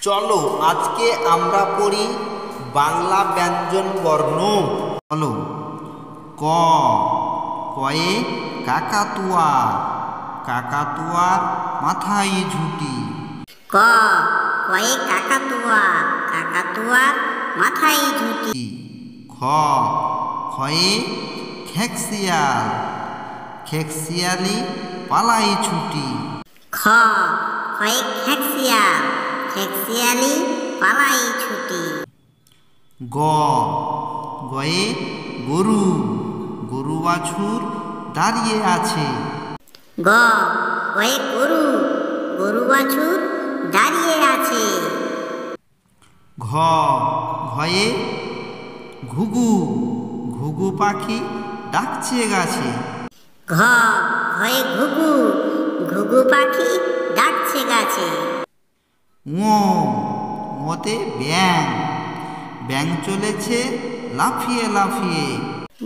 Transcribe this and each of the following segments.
চলো আজকে আমরা পড়ি বাংলা ব্যঞ্জন বর্ণ। চলো ক, কয়ে কাকাতুয়া, কাকাতুয়ার মাথায় ঝুঁটি। ক, কয়ে কাকাতুয়া, কাকাতুয়ার মাথায় ঝুঁটি। খ, খয়ে খেকশিয়াল, খেকশিয়ালি পালাই ছুটি। খ, খয়ে খেকশিয়াল, খেকশিয়ালি পালাই ছুটি। গ, গয়ে গরু, গরু বাছুর দাঁড়িয়ে আছে। গ, গয়ে গরু, গরু বাছুর দাঁড়িয়ে আছে। ঘ, ঘয়ে ঘুঘু, ঘুঘু পাখি ডাকছে গাছে। ঘ, ঘয়ে ঘুঘু, ঘুঘু পাখি ডাকছে গাছে। ঙ, ঙতে ব্যাঙ, ব্যাঙ চলেছে লাফিয়ে লাফিয়ে।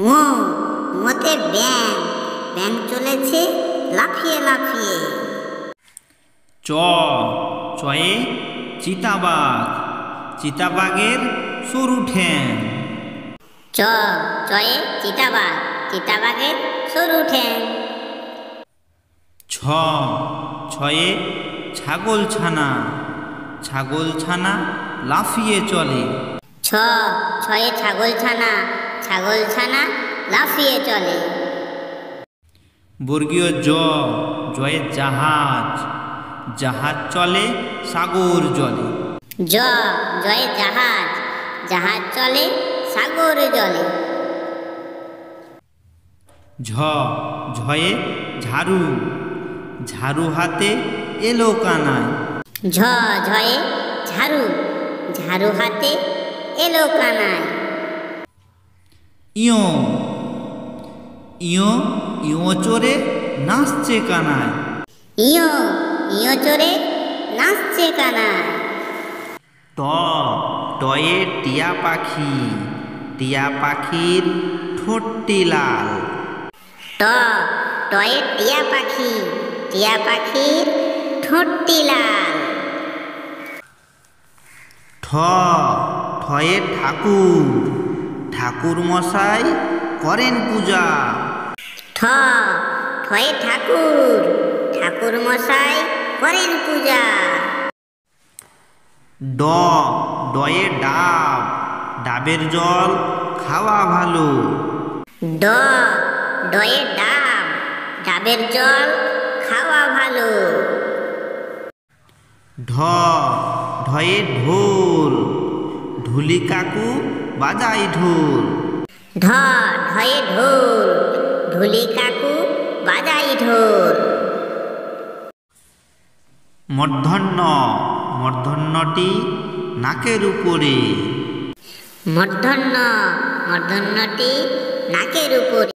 ঙ, ঙতে ব্যাঙ, ব্যাঙ চলেছে লাফিয়ে লাফিয়ে। চ, চয়ে চিতাবাঘ, চিতাবাঘের সরু ঠ্যাং। চ, চয়ে চিতাবাঘ, চিতাবাঘের সরু ঠ্যাং। ছ, ছয়ে ছাগল ছানা, ছাগল ছানা লাফিয়ে চলে। ছ, ছয়ে ছাগল ছানা, ছাগল ছানা লাফিয়ে চলে। বর্গীয় জ, জয়ে জাহাজ, জাহাজ চলে সাগর জলে। জ, জয়ে জাহাজ, জাহাজ চলে সাগর জলে। ঝ, ঝয়ে ঝাড়ু, ঝাড়ু হাতে এলো কানায়। ঝ, ঝয়ে ঝাড়ু, ঝাড়ু হাতে এলো কানায়। ইয়, ইয়, ইয় চড়ে নাচছে কানায়। ইয়, ইয় চড়ে নাচছে কানায়। ট, টয়ে টিয়া পাখি, টিয়া পাখির ঠোঁটটি লাল। ট, টয়ে টিয়া পাখি, টিয়া পাখির ঠোঁটটি লাল। ঠ, ঠয়ে ঠাকুর, ঠাকুর মশাই করেন পূজা। ঠ, ঠয়ে ঠাকুর, ঠাকুর মশাই করেন পূজা। ড, ডয়ে ডাব, ডাবের জল খাওয়া ভালো। ড, ডয়ে ডাব, ডাবের জল খাওয়া ভালো। ঢ, ঢয়ে ঢোল, ঢুলি কাকু বাজাই ঢোল। ঢ, ঢয়ে ঢোল, ঢুলি কাকু বাজাই ঢোল। মূর্ধন্য, মূর্ধন্যটি নাকের উপরে। মূর্ধন্য, মূর্ধন্যটি নাকের উপরে।